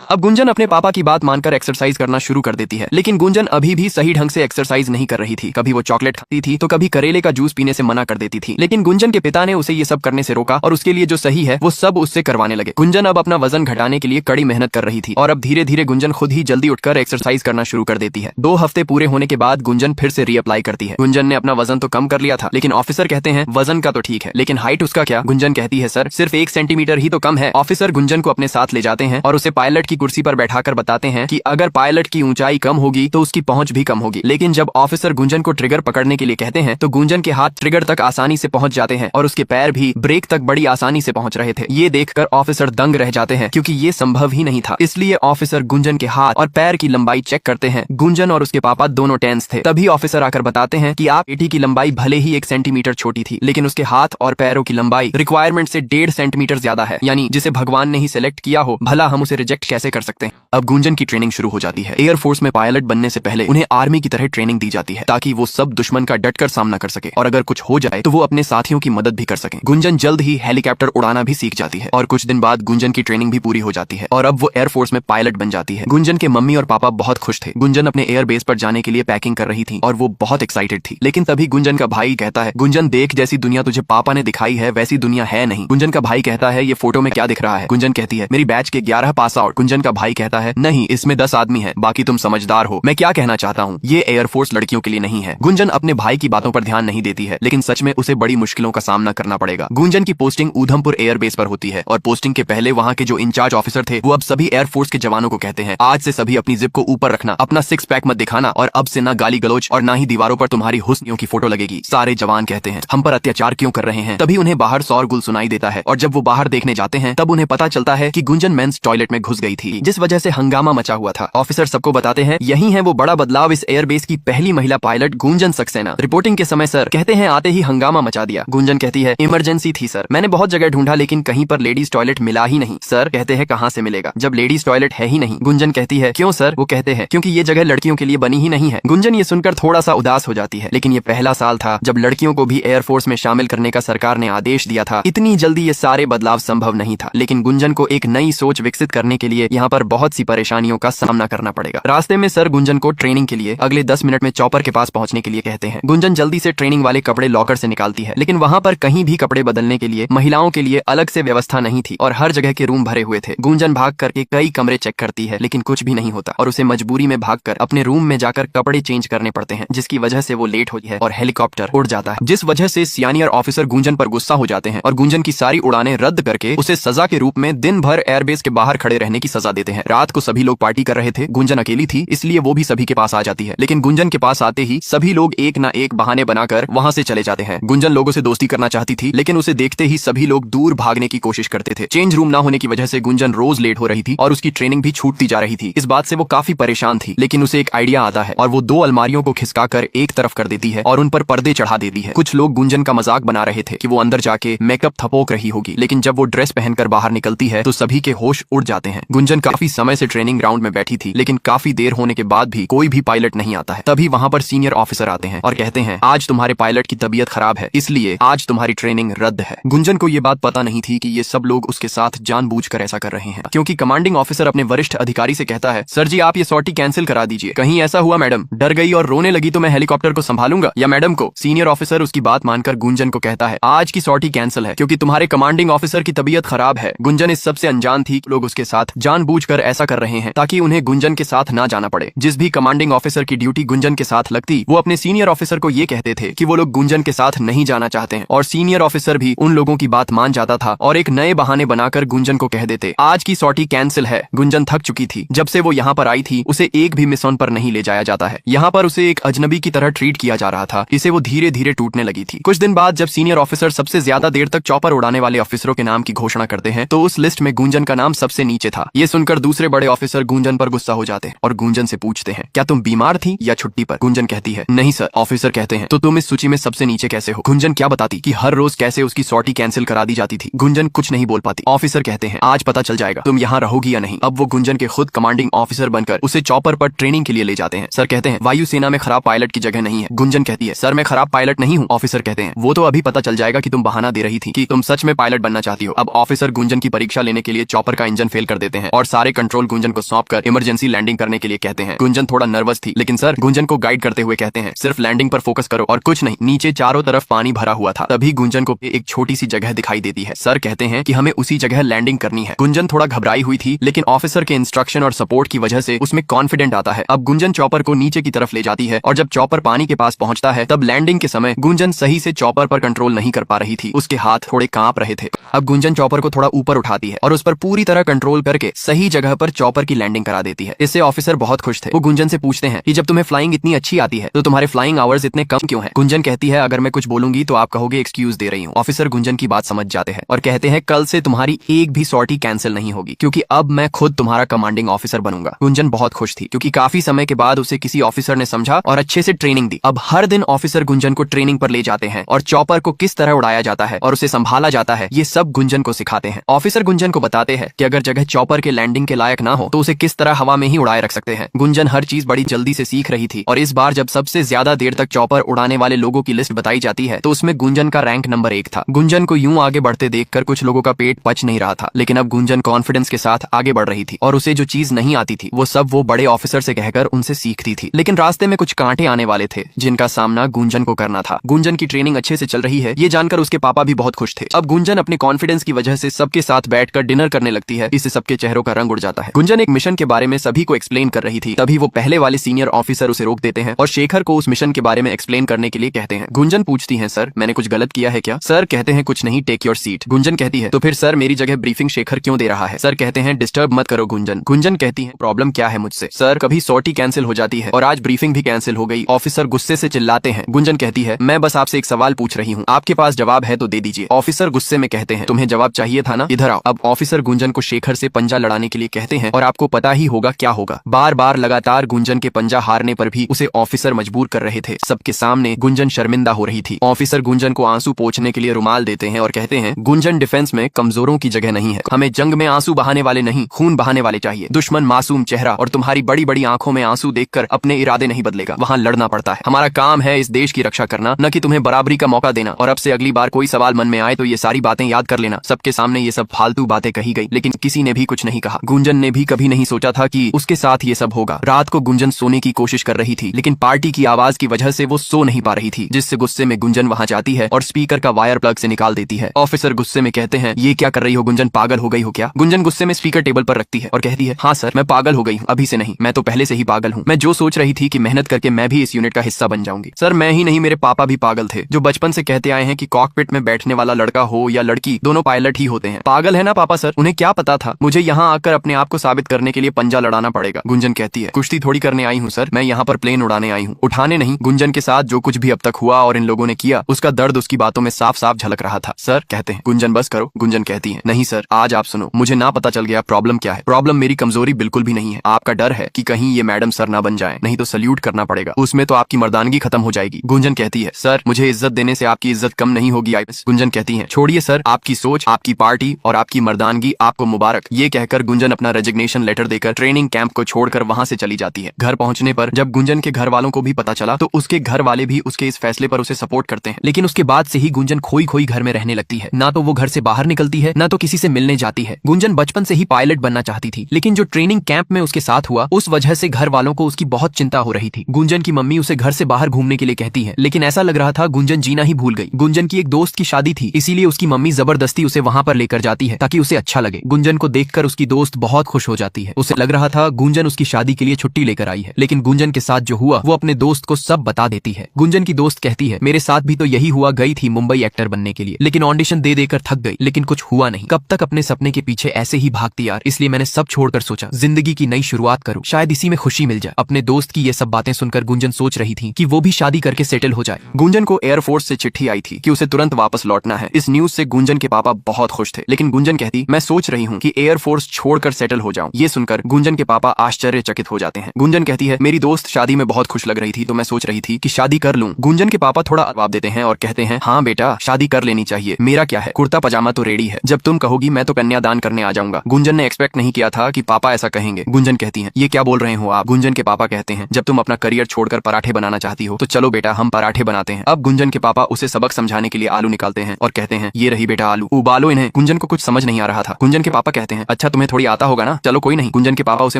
अब गुंजन अपने पापा की बात मानकर एक्सरसाइज करना शुरू कर देती है, लेकिन गुंजन अभी भी सही ढंग से एक्सरसाइज नहीं कर रही थी। कभी वो चॉकलेट खाती थी तो कभी करेले का जूस पीने से मना कर देती थी, लेकिन गुंजन के पिता ने उसे ये सब करने से रोका और उसके लिए जो सही है वो सब उससे करवाने लगे। गुंजन अब अपना वजन घटाने के लिए कड़ी मेहनत कर रही थी और अब धीरे धीरे गुंजन खुद ही जल्दी उठकर एक्सरसाइज करना शुरू कर देती है। 2 हफ्ते पूरे होने के बाद गुंजन फिर से रीअप्लाई करती है। गुंजन ने अपना वजन तो कम कर लिया था, लेकिन ऑफिसर कहते हैं वजन का तो ठीक है, लेकिन हाइट उसका क्या? गुंजन कहती है सर सिर्फ 1 सेंटीमीटर ही तो कम है। ऑफिसर गुंजन को अपने साथ ले जाते हैं और उसे पायलट की कुर्सी पर बैठाकर बताते हैं कि अगर पायलट की ऊंचाई कम होगी तो उसकी पहुंच भी कम होगी। लेकिन जब ऑफिसर गुंजन को ट्रिगर पकड़ने के लिए कहते हैं तो गुंजन के हाथ ट्रिगर तक आसानी से पहुंच जाते हैं और उसके पैर भी ब्रेक तक बड़ी आसानी से पहुंच रहे थे। ये देखकर ऑफिसर दंग रह जाते हैं क्योंकि ये संभव ही नहीं था। इसलिए ऑफिसर गुंजन के हाथ और पैर की लंबाई चेक करते हैं। गुंजन और उसके पापा दोनों टेंस थे। तभी ऑफिसर आकर बताते हैं कि आप बेटी की लंबाई भले ही 1 सेंटीमीटर छोटी थी, लेकिन उसके हाथ और पैरों की लंबाई रिक्वायरमेंट से 1.5 सेंटीमीटर ज्यादा है, यानी जिसे भगवान ने ही सिलेक्ट किया हो, भला हम उसे रिजेक्ट कैसे कर सकते हैं। अब गुंजन की ट्रेनिंग शुरू हो जाती है। एयरफोर्स में पायलट बनने से पहले उन्हें आर्मी की तरह ट्रेनिंग दी जाती है ताकि वो सब दुश्मन का डटकर सामना कर सके और अगर कुछ हो जाए तो वो अपने साथियों की मदद भी कर सके। गुंजन जल्द ही हेलीकॉप्टर उड़ाना भी सीख जाती है और कुछ दिन बाद गुंजन की ट्रेनिंग भी पूरी हो जाती है और अब वो एयरफोर्स में पायलट बन जाती है। गुंजन के मम्मी और पापा बहुत खुश थे। गुंजन अपने एयरबेस पर जाने के लिए पैकिंग कर रही थी और वो बहुत एक्साइटेड थी, लेकिन तभी गुंजन का भाई कहता है गुंजन देख, जैसी दुनिया तुझे पापा ने दिखाई है वैसी दुनिया है नहीं। गुंजन का भाई कहता है ये फोटो में क्या दिख रहा है? गुंजन कहती है मेरी बैच के 11 पास आउट। गुंजन का भाई कहता है नहीं, इसमें 10 आदमी है, बाकी तुम समझदार हो। मैं क्या कहना चाहता हूँ, ये एयरफोर्स लड़कियों के लिए नहीं है। गुंजन अपने भाई की बातों पर ध्यान नहीं देती है, लेकिन सच में उसे बड़ी मुश्किलों का सामना करना पड़ेगा। गुंजन की पोस्टिंग ऊधमपुर एयरबेस पर होती है और पोस्टिंग के पहले वहाँ के जो इंचार्ज ऑफिसर थे वो अब सभी एयरफोर्स के जवानों को कहते हैं आज से सभी अपनी जिप को ऊपर रखना, अपना 6 पैक मत दिखाना और अब से ना गाली गलोच और ना ही दीवारों पर तुम्हारी हुस्नियों की फोटो लगेगी। सारे जवान कहते हैं हम पर अत्याचार क्यों कर रहे हैं। तभी उन्हें बाहर शोरगुल सुनाई देता है और जब वो बाहर देखने जाते हैं तब उन्हें पता चलता है कि गुंजन मेंस टॉयलेट में घुस गई थी, जिस वजह से हंगामा मचा हुआ था। ऑफिसर सबको बताते हैं यही है वो बड़ा बदलाव, इस एयरबेस की पहली महिला पायलट गुंजन सक्सेना। रिपोर्टिंग के समय सर कहते हैं आते ही हंगामा मचा दिया। गुंजन कहती है इमरजेंसी थी सर, मैंने बहुत जगह ढूंढा लेकिन कहीं पर लेडीज टॉयलेट मिला ही नहीं। सर कहते हैं कहाँ से मिलेगा जब लेडीज टॉयलेट है ही नहीं। गुंजन कहती है क्यों सर? वो कहते हैं क्योंकि ये जगह लड़कियों के लिए बनी ही नहीं है। गुंजन ये सुनकर थोड़ा सा उदास हो जाती है, लेकिन ये पहला साल था जब लड़कियों को भी एयरफोर्स में शामिल करने का सरकार ने आदेश दिया था। इतनी जल्दी ये सारे बदलाव संभव नहीं था, लेकिन गुंजन को एक नई सोच विकसित करने के लिए यहाँ पर बहुत सी परेशानियों का सामना करना पड़ेगा। रास्ते में सर गुंजन को ट्रेनिंग के लिए अगले 10 मिनट में चॉपर के पास पहुंचने के लिए कहते हैं। गुंजन जल्दी से ट्रेनिंग वाले कपड़े लॉकर से निकालती है, लेकिन वहाँ पर कहीं भी कपड़े बदलने के लिए महिलाओं के लिए अलग से व्यवस्था नहीं थी और हर जगह के रूम भरे हुए थे। गुंजन भाग करके कई कमरे चेक करती है, लेकिन कुछ भी नहीं होता और उसे मजबूरी में भागकर अपने रूम में जाकर कपड़े चेंज करने पड़ते हैं, जिसकी वजह से वो लेट होती है और हेलीकॉप्टर उड़ जाता है, जिस वजह से सीनियर ऑफिसर गुंजन पर गुस्सा हो जाते हैं और गुंजन की सारी उड़ानें रद्द करके उसे सजा के रूप में दिन भर एयरबेस के बाहर खड़े रहने की सजा देते हैं। रात को सभी लोग पार्टी कर रहे थे, गुंजन अकेली थी, इसलिए वो भी सभी के पास आ जाती है, लेकिन गुंजन के पास आते ही सभी लोग एक ना एक बहाने बनाकर वहाँ से चले जाते हैं। गुंजन लोगों से दोस्ती करना चाहती थी, लेकिन उसे देखते ही सभी लोग दूर भागने की कोशिश करते थे। चेंज रूम ना होने की वजह से गुंजन रोज लेट हो रही थी और उसकी ट्रेनिंग भी छूटती जा रही थी। इस बात से वो काफी परेशान थी, लेकिन उसे एक आइडिया आता है और वो 2 अलमारियों को खिसकाकर एक तरफ कर देती है और उन पर पर्दे चढ़ा देती है। कुछ लोग गुंजन का मजाक बना रहे थे कि वो अंदर जाके मेकअप थपोक रही होगी, लेकिन जब वो ड्रेस पहनकर बाहर निकलती है तो सभी के होश उड़ जाते हैं। गुंजन काफी समय से ट्रेनिंग ग्राउंड में बैठी थी, लेकिन काफी देर होने के बाद भी कोई भी पायलट नहीं आता है। तभी वहाँ पर सीनियर ऑफिसर आते हैं और कहते हैं आज तुम्हारे पायलट की तबीयत खराब है, इसलिए आज तुम्हारी ट्रेनिंग रद्द है। गुंजन को ये बात पता नहीं थी कि ये सब लोग उसके साथ जानबूझकर ऐसा कर रहे हैं, क्योंकि कमांडिंग ऑफिसर अपने वरिष्ठ अधिकारी से कहता है सर जी आप ये सॉर्टी कैंसिल करा दीजिए। कहीं ऐसा हुआ मैडम डर गई और रोने लगी तो मैं हेलीकॉप्टर को संभालूंगा या मैडम को? सीनियर ऑफिसर उसकी बात मानकर गुंजन को कहता है आज की सॉर्टी कैंसिल है क्योंकि तुम्हारे कमांडिंग ऑफिसर की तबीयत खराब है। गुंजन इस सबसे अनजान थी, लोग उसके साथ जानबूझकर ऐसा कर रहे हैं ताकि उन्हें गुंजन के साथ ना जाना पड़े। जिस भी कमांडिंग ऑफिसर की ड्यूटी गुंजन के साथ लगती वो अपने सीनियर ऑफिसर को ये कहते थे कि वो लोग गुंजन के साथ नहीं जाना चाहते हैं और सीनियर ऑफिसर भी उन लोगों की बात मान जाता था और एक नए बहाने बनाकर गुंजन को कह देते आज की सॉर्टी कैंसिल है। गुंजन थक चुकी थी, जब से वो यहाँ पर आई थी उसे एक भी मिशन पर नहीं ले जाया जाता है। यहाँ पर उसे एक अजनबी की तरह ट्रीट किया जा रहा था, इसे वो धीरे धीरे टूटने लगी थी। कुछ दिन बाद जब सीनियर ऑफिसर सबसे ज्यादा देर तक चॉपर उड़ाने वाले ऑफिसरों के नाम की घोषणा करते हैं तो उस लिस्ट में गुंजन का नाम सबसे नीचे था। ये सुनकर दूसरे बड़े ऑफिसर गुंजन पर गुस्सा हो जाते हैं और गुंजन से पूछते हैं क्या तुम बीमार थी या छुट्टी पर? गुंजन कहती है नहीं सर। ऑफिसर कहते हैं तो तुम इस सूची में सबसे नीचे कैसे हो? गुंजन क्या बताती कि हर रोज कैसे उसकी सॉर्टी कैंसिल करा दी जाती थी। गुंजन कुछ नहीं बोल पाती। ऑफिसर कहते हैं आज पता चल जाएगा तुम यहाँ रहोगी या नहीं। अब वो गुंजन के खुद कमांडिंग ऑफिसर बनकर उसे चॉपर पर ट्रेनिंग के लिए ले जाते हैं। सर कहते हैं वायुसेना में खराब पायलट की जगह नहीं है। गुंजन कहती है सर मैं खराब पायलट नहीं हूँ। ऑफिसर कहते हैं वो तो अभी पता चल जाएगा कि तुम बहाना दे रही थी कि तुम सच में पायलट बनना चाहती हो। अब ऑफिसर गुंजन की परीक्षा लेने के लिए चॉपर का इंजन फेल कर देते हैं और सारे कंट्रोल गुंजन को सौंपकर इमरजेंसी लैंडिंग करने के लिए कहते हैं। गुंजन थोड़ा नर्वस थी, लेकिन सर गुंजन को गाइड करते हुए कहते हैं सिर्फ लैंडिंग पर फोकस करो और कुछ नहीं। नीचे चारों तरफ पानी भरा हुआ था। तभी गुंजन को एक छोटी सी जगह दिखाई देती है। सर कहते हैं कि हमें उसी जगह लैंडिंग करनी है। गुंजन थोड़ा घबराई हुई थी, लेकिन ऑफिसर के इंस्ट्रक्शन और सपोर्ट की वजह से उसमें कॉन्फिडेंट आता है। अब गुंजन चॉपर को नीचे की तरफ ले जाती है और जब चॉपर पानी के पास पहुंचता है तब लैंडिंग के समय गुंजन सही से चॉपर पर कंट्रोल नहीं कर पा रही थी। उसके हाथ थोड़े कांप रहे थे। अब गुंजन चॉपर को थोड़ा ऊपर उठाती है और उस पर पूरी तरह कंट्रोल करके सही जगह पर चॉपर की लैंडिंग करा देती है। इससे ऑफिसर बहुत खुश थे। वो गुंजन से पूछते हैं कि जब तुम्हें फ्लाइंग इतनी अच्छी आती है तो तुम्हारे फ्लाइंग आवर्स इतने कम क्यों हैं? गुंजन कहती है अगर मैं कुछ बोलूंगी तो आप कहोगे एक्सक्यूज दे रही हूँ। ऑफिसर गुंजन की बात समझ जाते हैं और कहते हैं कल से तुम्हारी एक भी सॉर्टी कैंसिल नहीं होगी, क्योंकि अब मैं खुद तुम्हारा कमांडिंग ऑफिसर बनूंगा। गुंजन बहुत खुश थी क्योंकि काफी समय के बाद उसे किसी ऑफिसर ने समझा और अच्छे से ट्रेनिंग दी। अब हर दिन ऑफिसर गुंजन को ट्रेनिंग पर ले जाते हैं और चॉपर को किस तरह उड़ाया जाता है और उसे संभाला जाता है, ये सब गुंजन को सिखाते हैं। ऑफिसर गुंजन को बताते हैं कि अगर जगह चॉपर के लैंडिंग के लायक ना हो तो उसे किस तरह हवा में ही उड़ाए रख सकते हैं। गुंजन हर चीज बड़ी जल्दी से सीख रही थी और इस बार जब सबसे ज्यादा देर तक चॉपर उड़ाने वाले लोगों की लिस्ट बताई जाती है तो उसमें गुंजन का रैंक नंबर 1 था। गुंजन को यूं आगे बढ़ते देखकर कुछ लोगों का पेट पच नहीं रहा था, लेकिन अब गुंजन कॉन्फिडेंस के साथ आगे बढ़ रही थी और उसे जो चीज नहीं आती थी वो सब वो बड़े ऑफिसर से कहकर उनसे सीखती थी। लेकिन रास्ते में कुछ कांटे आने वाले थे जिनका सामना गुंजन को करना था। गुंजन की ट्रेनिंग अच्छे से चल रही है ये जानकर उसके पापा भी बहुत खुश थे। अब गुंजन अपने कॉन्फिडेंस की वजह से सबके साथ बैठकर डिनर करने लगती है। इससे सबके चेहरों का रंग उड़ जाता है। गुंजन एक मिशन के बारे में सभी को एक्सप्लेन कर रही थी, तभी वो पहले वाले सीनियर ऑफिसर उसे रोक देते हैं और शेखर को उस मिशन के बारे में एक्सप्लेन करने के लिए कहते हैं। गुंजन पूछती है सर मैंने कुछ गलत किया है क्या? सर कहते हैं कुछ नहीं, टेक योर सीट। गुंजन कहती है तो फिर सर मेरी जगह ब्रीफिंग शेखर क्यों दे रहा है? सर कहते हैं डिस्टर्ब मत करो गुंजन। गुंजन कहती है प्रॉब्लम क्या है मुझसे? सर कभी सॉर्टी कैंसिल हो जाती है और आज ब्रीफिंग भी कैंसिल हो गई। ऑफिसर गुस्से से चिल्लाते हैं। गुंजन कहती है मैं बस आपसे एक सवाल पूछ रही हूँ, आपके पास जवाब है तो दे दीजिए। ऑफिसर गुस्से में कहते हैं तुम्हें जवाब चाहिए था ना, इधर आओ। अब ऑफिसर गुंजन को शेखर से पंजा लड़ाने के लिए कहते हैं और आपको पता ही होगा क्या होगा। बार बार लगातार गुंजन के पंजा हारने पर भी उसे ऑफिसर मजबूर कर रहे थे। सबके सामने गुंजन शर्मिंदा हो रही थी। ऑफिसर गुंजन को आंसू पोंछने के लिए रुमाल देते हैं और कहते हैं गुंजन डिफेंस में कमजोरों की जगह नहीं है। हमें जंग में आंसू बहाने वाले नहीं खून बहाने वाले चाहिए। दुश्मन मासूम चेहरा और तुम्हारी बड़ी बड़ी आंखों में आंसू देखकर अपने इरादे नहीं बदलेगा, वहाँ लड़ना पड़ता है। हमारा काम है इस देश की रक्षा करना, न कि तुम्हें बराबरी का मौका देना। और अब से अगली बार कोई सवाल मन में आए तो ये सारी बातें याद कर लेना। सबके सामने ये सब फालतू बातें कही गई, लेकिन किसी ने भी कुछ नहीं कहा। गुंजन ने भी कभी नहीं सोचा था कि उसके साथ ये सब होगा। रात को गुंजन सोने की कोशिश कर रही थी, लेकिन पार्टी की आवाज की वजह से वो सो नहीं पा रही थी, जिससे गुस्से में गुंजन वहां जाती है और स्पीकर का वायर प्लग से निकाल देती है। ऑफिसर गुस्से में कहते हैं ये क्या कर रही हो गुंजन, पागल हो गई हो क्या? गुंजन गुस्से में स्पीकर टेबल पर रखती है और कहती है हाँ सर मैं पागल हो गई हूँ, अभी से नहीं, मैं तो पहले से ही पागल हूँ। मैं जो सोच रही थी कि मेहनत करके मैं भी इस यूनिट का हिस्सा बन जाऊंगी। सर मैं ही नहीं मेरे पापा भी पागल थे, जो बचपन से कहते आए हैं कि कॉकपिट में बैठने वाला लड़का हो या लड़की दोनों पायलट ही होते हैं। पागल है ना पापा सर, उन्हें क्या पता था मुझे यहाँ आकर अपने आप को साबित करने के लिए पंजा लड़ाना पड़ेगा। गुंजन कहती है कुश्ती थोड़ी करने आई हूँ सर, मैं यहाँ पर प्लेन उड़ाने आई हूँ, उठाने नहीं। गुंजन के साथ जो कुछ भी अब तक हुआ और इन लोगों ने किया उसका दर्द उसकी बातों में साफ साफ झलक रहा था। सर कहते हैं गुंजन बस करो। गुंजन कहती है नहीं सर आज आप सुनो, मुझे ना पता चल गया प्रॉब्लम क्या है। प्रॉब्लम मेरी कमजोरी बिल्कुल भी नहीं है, आपका डर है कि कहीं ये मैडम सर ना बन जाए, नहीं तो सल्यूट करना पड़ेगा, उसमें तो आपकी मर्दानगी खत्म हो जाएगी। गुंजन कहती है सर मुझे इज्जत देने से आपकी इज्जत कम नहीं होगी। गुंजन कहती है छोड़िए सर, आपकी सोच आपकी पार्टी और आपकी मर्दानगी आपको मुबारक। ये कहकर गुंजन अपना रेजिग्नेशन लेटर देकर ट्रेनिंग कैंप को छोड़कर वहां से चली जाती है। घर पहुंचने पर जब गुंजन के घर वालों को भी पता चला तो उसके घर वाले भी उसके इस फैसले पर उसे सपोर्ट करते हैं, लेकिन उसके बाद से ही गुंजन खोई खोई घर में रहने लगती है। ना तो वो घर से बाहर निकलती है, ना तो किसी से मिलने जाती है। गुंजन बचपन से ही पायलट बनना चाहती थी, लेकिन जो ट्रेनिंग कैंप में उसके साथ हुआ उस वजह से घर वालों को उसकी बहुत चिंता हो रही थी। गुंजन की मम्मी उसे घर से बाहर घूमने के लिए कहती है, लेकिन ऐसा लग रहा था गुंजन जीना ही भूल गई। गुंजन की एक दोस्त की शादी थी, इसीलिए उसकी मम्मी जबरदस्ती उसे वहां पर लेकर जाती है ताकि उसे अच्छा लगे। गुंजन को देखकर उसकी दोस्त बहुत खुश हो जाती है। उसे लग रहा था गुंजन उसकी शादी के लिए छुट्टी लेकर आई है, लेकिन गुंजन के साथ जो हुआ वो अपने दोस्त को सब बता देती है। गुंजन की दोस्त कहती है मेरे साथ भी तो यही हुआ, गई थी मुंबई एक्टर बनने के लिए, लेकिन ऑडिशन दे देकर थक गई, लेकिन कुछ हुआ नहीं। कब तक अपने सपने के पीछे ऐसे ही भागती यार, इसलिए मैंने सब छोड़कर सोचा जिंदगी की नई शुरुआत करूं, शायद इसी में खुशी मिल जाए। अपने दोस्त की ये सब बातें सुनकर गुंजन सोच रही थी कि वो भी शादी करके सेटल हो जाए। गुंजन को एयरफोर्स से चिट्ठी आई थी कि उसे तुरंत वापस लौटना है। इस न्यूज से गुंजन के पापा बहुत खुश थे, लेकिन गुंजन कहती मैं सोच रही हूँ कि एयरफोर्स छोड़कर सेटल हो जाऊं। ये सुनकर गुंजन के पापा आश्चर्यचकित हो जाते हैं। गुंजन कहती है मेरी दोस्त शादी में बहुत खुश लग रही थी तो मैं सोच रही थी कि शादी कर लूं। गुंजन के पापा थोड़ा जवाब देते हैं और कहते हैं हाँ बेटा शादी कर लेनी चाहिए, मेरा क्या है, कुर्ता पजामा तो रेडी है, जब तुम कहोगी मैं तो कन्यादान करने आ जाऊंगा। गुंजन ने एक्सपेक्ट नहीं किया था कि पापा ऐसा कहेंगे। गुंजन कहती है ये क्या बोल रहे हो आप? गुंजन के पापा कहते हैं जब तुम अपना करियर छोड़कर पराठे बनाना चाहती हो तो चलो बेटा हम पराठे बनाते हैं। अब गुंजन के पापा उसे सबक समझाने के लिए आलू निकालते हैं और कहते हैं ये रही बेटा आलू, उबालो इन्हें। गुंजन को कुछ समझ नहीं आ रहा था। गुंजन के पापा कहते हैं अच्छा तुम्हें तुम्हें थोड़ी आता होगा ना। चलो कोई नहीं। गुंजन के पापा उसे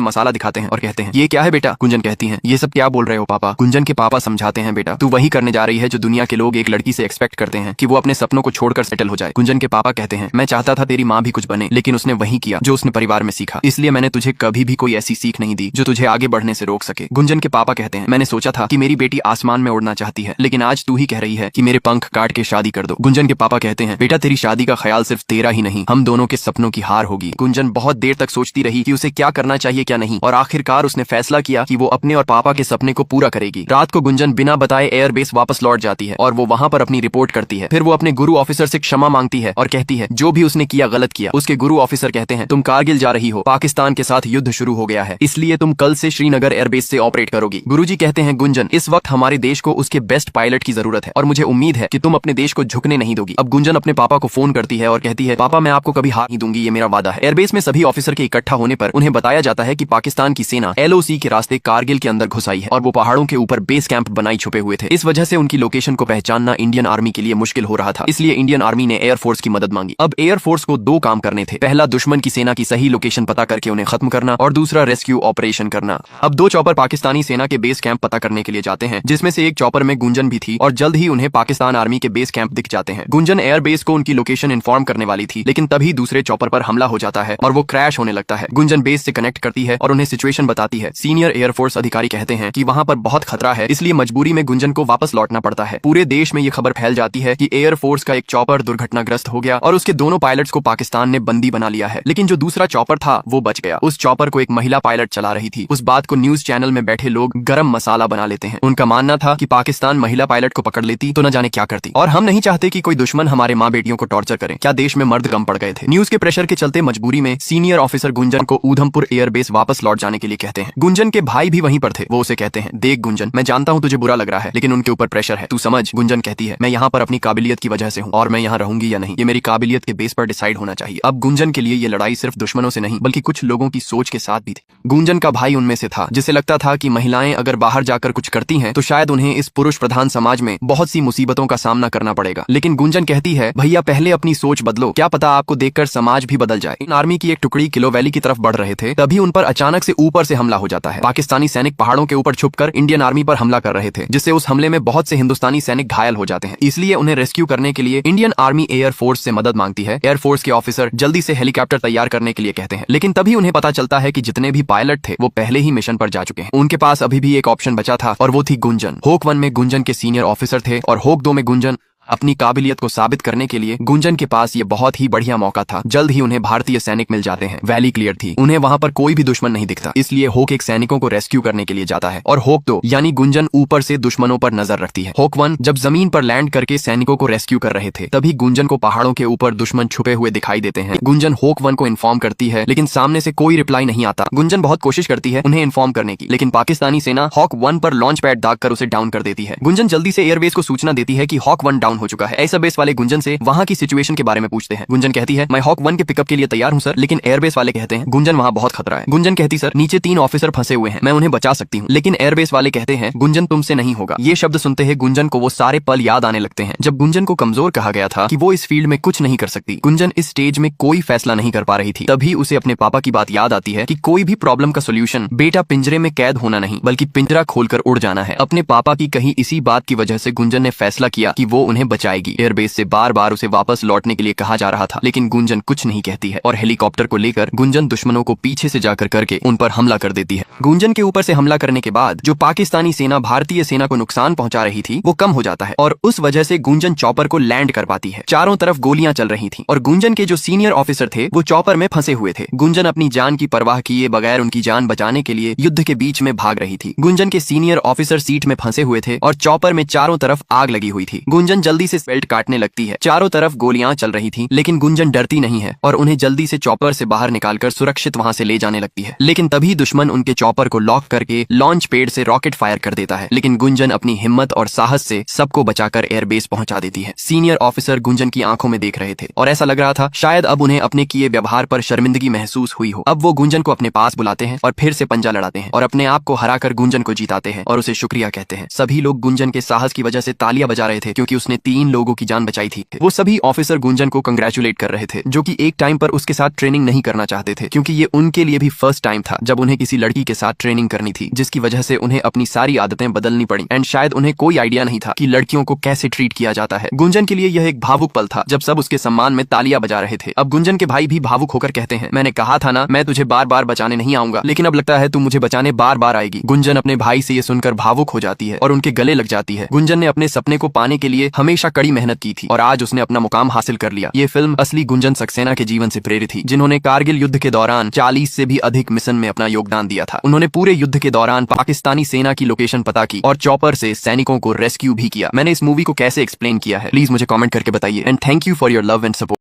मसाला दिखाते हैं और कहते हैं ये क्या है बेटा। गुंजन कहती है ये सब क्या बोल रहे हो पापा। गुंजन के पापा समझाते हैं बेटा तू वही करने जा रही है जो दुनिया के लोग एक लड़की से एक्सपेक्ट करते हैं कि वो अपने सपनों को छोड़कर सेटल हो जाए। गुंजन के पापा कहते हैं मैं चाहता था तेरी माँ भी कुछ बने, लेकिन उसने वही किया जो उसने परिवार में सीखा, इसलिए मैंने तुझे कभी भी कोई ऐसी सीख नहीं दी जो तुझे आगे बढ़ने से रोक सके। गुंजन के पापा कहते हैं मैंने सोचा था कि मेरी बेटी आसमान में उड़ना चाहती है, लेकिन आज तू ही कह रही है कि मेरे पंख काट के शादी कर दो। गुंजन के पापा कहते हैं बेटा तेरी शादी का ख्याल सिर्फ तेरा ही नहीं, हम दोनों के सपनों की हार होगी। गुंजन बहुत देर तक सोचती रही कि उसे क्या करना चाहिए क्या नहीं, और आखिरकार उसने फैसला किया कि वो अपने और पापा के सपने को पूरा करेगी। रात को गुंजन बिना बताए एयरबेस वापस लौट जाती है और वो वहाँ पर अपनी रिपोर्ट करती है। फिर वो अपने गुरु ऑफिसर से क्षमा मांगती है और कहती है जो भी उसने किया गलत किया। उसके गुरु ऑफिसर कहते हैं तुम कारगिल जा रही हो, पाकिस्तान के साथ युद्ध शुरू हो गया है, इसलिए तुम कल से श्रीनगर एयरबेस से ऑपरेट करोगी। गुरुजी कहते हैं गुंजन इस वक्त हमारे देश को उसके बेस्ट पायलट की जरूरत है और मुझे उम्मीद है कि तुम अपने देश को झुकने नहीं दोगी। अब गुंजन अपने पापा को फोन करती है और कहती है पापा मैं आपको कभी हार नहीं दूंगी, ये मेरा वादा है। एयरबेस में सभी ऑफिसर के इकट्ठा होने पर उन्हें बताया जाता है कि पाकिस्तान की सेना LOC के रास्ते कारगिल के अंदर घुस आई है और वो पहाड़ों के ऊपर बेस कैंप बनाई छुपे हुए थे। इस वजह से उनकी लोकेशन को पहचानना इंडियन आर्मी के लिए मुश्किल हो रहा था, इसलिए इंडियन आर्मी ने एयरफोर्स की मदद मांगी। अब एयरफोर्स को दो काम करने थे, पहला दुश्मन की सेना की सही लोकेशन पता करके उन्हें खत्म करना और दूसरा रेस्क्यू ऑपरेशन करना। अब दो चॉपर पाकिस्तानी सेना के बेस कैंप पता करने के लिए जाते हैं, जिसमें से एक चॉपर में गुंजन भी थी और जल्द ही उन्हें पाकिस्तान आर्मी के बेस कैंप दिख जाते हैं। गुंजन एयरबेस को उनकी लोकेशन इन्फॉर्म करने वाली थी, लेकिन तभी दूसरे चॉपर पर हमला हो जाता है और वो क्रैश होने लगता है। गुंजन बेस से कनेक्ट करती है और उन्हें सिचुएशन बताती है। सीनियर एयरफोर्स अधिकारी कहते हैं कि वहां पर बहुत खतरा है, इसलिए मजबूरी में गुंजन को वापस लौटना पड़ता है। पूरे देश में ये खबर फैल जाती है कि एयरफोर्स का एक चॉपर दुर्घटनाग्रस्त हो गया और उसके दोनों पायलट्स को पाकिस्तान ने बंदी बना लिया है, लेकिन जो दूसरा चॉपर था वो बच गया। उस चॉपर को एक महिला पायलट चला रही थी। उस बात को न्यूज चैनल में बैठे लोग गरम मसाला बना लेते हैं। उनका मानना था कि पाकिस्तान महिला पायलट को पकड़ लेती तो न जाने क्या करती, और हम नहीं चाहते कि कोई दुश्मन हमारे माँ बेटियों को टॉर्चर करे। क्या देश में मर्द कम पड़ गए थे? न्यूज के प्रेशर के चलते मजबूरी में सीनियर ऑफिसर गुंजन को ऊधमपुर एयरबेस वापस लौट जाने के लिए कहते हैं। गुंजन के भाई भी वहीं पर थे। वो उसे कहते हैं देख गुंजन, मैं जानता हूँ तुझे बुरा लग रहा है, लेकिन उनके ऊपर प्रेशर है, तू समझ। गुंजन कहती है मैं यहाँ पर अपनी काबिलियत की वजह से हूँ और मैं यहाँ रहूंगी या नहीं ये मेरी काबिलियत के बेस पर डिसाइड होना चाहिए। अब गुंजन के लिए ये लड़ाई सिर्फ दुश्मनों से नहीं बल्कि कुछ लोगों की सोच के साथ भी थी। गुंजन का भाई उनमें से था जिसे लगता था कि महिलाएं अगर बाहर जाकर कुछ करती हैं तो शायद उन्हें इस पुरुष प्रधान समाज में बहुत सी मुसीबतों का सामना करना पड़ेगा। लेकिन गुंजन कहती है भैया पहले अपनी सोच बदलो, क्या पता आपको देखकर समाज भी बदल जाए। इन आर्मी की एक टुकड़ी किलो वैली की तरफ बढ़ रहे थे, तभी उन पर अचानक से ऊपर से हमला हो जाता है। पाकिस्तानी सैनिक पहाड़ों के ऊपर छुपकर इंडियन आर्मी पर हमला कर रहे थे, जिससे उस हमले में बहुत से हिंदुस्तानी सैनिक घायल हो जाते हैं। इसलिए उन्हें रेस्क्यू करने के लिए इंडियन आर्मी एयरफोर्स से मदद मांगती है। एयरफोर्स के ऑफिसर जल्दी से हेलीकॉप्टर तैयार करने के लिए कहते हैं, लेकिन तभी उन्हें पता चलता है कि जितने भी पायलट थे वो पहले ही मिशन पर जा चुके हैं। उनके पास अभी भी एक ऑप्शन बचा था और वो थी गुंजन। होक 1 में गुंजन के सीनियर ऑफिसर थे और होक 2 में गुंजन अपनी काबिलियत को साबित करने के लिए गुंजन के पास ये बहुत ही बढ़िया मौका था। जल्द ही उन्हें भारतीय सैनिक मिल जाते हैं। वैली क्लियर थी, उन्हें वहां पर कोई भी दुश्मन नहीं दिखता, इसलिए होक एक सैनिकों को रेस्क्यू करने के लिए जाता है और होक 2 यानी गुंजन ऊपर से दुश्मनों पर नजर रखती है। होक 1 जब जमीन पर लैंड करके सैनिकों को रेस्क्यू कर रहे थे, तभी गुंजन को पहाड़ों के ऊपर दुश्मन छुपे हुए दिखाई देते हैं। गुंजन होक 1 को इन्फॉर्म करती है, लेकिन सामने से कोई रिप्लाई नहीं आता। गुंजन बहुत कोशिश करती है उन्हें इन्फॉर्म करने की, लेकिन पाकिस्तानी सेना हॉक 1 पर लॉन्च पैड दागकर उसे डाउन कर देती है। गुंजन जल्दी से एयरबेस को सूचना देती है कि हॉक 1 डाउन हो चुका है। ऐसा वाले गुंजन से वहां की सिचुएशन के बारे में पूछते हैं। गुंजन कहती है मैं हॉक 1 के पिकअप के लिए तैयार हूं सर, लेकिन एयरबेस वाले कहते हैं गुंजन वहां बहुत खतरा है। गुंजन कहती सर नीचे 3 ऑफिसर फंसे हुए हैं, मैं उन्हें बचा सकती हूं, लेकिन एयरबेस वाले कहते हैं गुंजन तुमसे नहीं होगा। ये शब्द सुनते ही गुंजन को वो सारे पल याद आने लगते हैं जब गुंजन को कमजोर कहा गया था कि वो इस फील्ड में कुछ नहीं कर सकती। गुंजन इस स्टेज में कोई फैसला नहीं कर पा रही थी। तभी उसे अपने पापा की बात याद आती है कि कोई भी प्रॉब्लम का सोल्यूशन बेटा पिंजरे में कैद होना नहीं बल्कि पिंजरा खोलकर उड़ जाना है। अपने पापा की कही इसी बात की वजह से गुंजन ने फैसला किया कि वो उन्हें बचाएगी। एयरबेस से बार बार उसे वापस लौटने के लिए कहा जा रहा था, लेकिन गुंजन कुछ नहीं कहती है और हेलीकॉप्टर को लेकर गुंजन दुश्मनों को पीछे से जाकर करके उन पर हमला कर देती है। गुंजन के ऊपर से हमला करने के बाद जो पाकिस्तानी सेना भारतीय सेना को नुकसान पहुंचा रही थी वो कम हो जाता है और उस वजह से गुंजन चॉपर को लैंड कर पाती है। चारों तरफ गोलियां चल रही थी और गुंजन के जो सीनियर ऑफिसर थे वो चॉपर में फंसे हुए थे। गुंजन अपनी जान की परवाह किए बगैर उनकी जान बचाने के लिए युद्ध के बीच में भाग रही थी। गुंजन के सीनियर ऑफिसर सीट में फंसे हुए थे और चॉपर में चारों तरफ आग लगी हुई थी। गुंजन जल्दी से बेल्ट काटने लगती है। चारों तरफ गोलियां चल रही थी, लेकिन गुंजन डरती नहीं है और उन्हें जल्दी से चॉपर से बाहर निकालकर सुरक्षित वहां से ले जाने लगती है। लेकिन तभी दुश्मन उनके चॉपर को लॉक करके लॉन्च पैड से रॉकेट फायर कर देता है, लेकिन गुंजन अपनी हिम्मत और साहस से सबको बचाकर एयरबेस पहुंचा देती है। सीनियर ऑफिसर गुंजन की आंखों में देख रहे थे और ऐसा लग रहा था शायद अब उन्हें अपने किए व्यवहार पर शर्मिंदगी महसूस हुई हो। अब वो गुंजन को अपने पास बुलाते हैं और फिर से पंजा लड़ाते हैं और अपने आप को हराकर गुंजन को जीताते हैं और उसे शुक्रिया कहते हैं। सभी लोग गुंजन के साहस की वजह से तालियां बजा रहे थे क्योंकि उसने 3 लोगों की जान बचाई थी। वो सभी ऑफिसर गुंजन को कंग्रेचुलेट कर रहे थे, जो कि एक टाइम पर उसके साथ ट्रेनिंग नहीं करना चाहते थे, क्योंकि ये उनके लिए भी फर्स्ट टाइम था जब उन्हें किसी लड़की के साथ ट्रेनिंग करनी थी, जिसकी वजह से उन्हें अपनी सारी आदतें बदलनी पड़ी एंड शायद उन्हें कोई आइडिया नहीं था कि लड़कियों को कैसे ट्रीट किया जाता है। गुंजन के लिए यह एक भावुक पल था जब सब उसके सम्मान में तालियां बजा रहे थे। अब गुंजन के भाई भी भावुक होकर कहते हैं, मैंने कहा था ना, मैं तुझे बार बार बचाने नहीं आऊंगा, लेकिन अब लगता है तू मुझे बचाने बार बार आएगी। गुंजन अपने भाई से ये सुनकर भावुक हो जाती है और उनके गले लग जाती है। गुंजन ने अपने सपने को पाने के लिए हमेशा कड़ी मेहनत की थी और आज उसने अपना मुकाम हासिल कर लिया। ये फिल्म असली गुंजन सक्सेना के जीवन से प्रेरित थी, जिन्होंने कारगिल युद्ध के दौरान 40 से भी अधिक मिशन में अपना योगदान दिया था। उन्होंने पूरे युद्ध के दौरान पाकिस्तानी सेना की लोकेशन पता की और चॉपर से सैनिकों को रेस्क्यू भी किया। मैंने इस मूवी को कैसे एक्सप्लेन किया है, प्लीज मुझे कमेंट करके बताइए and thank you for your love and support.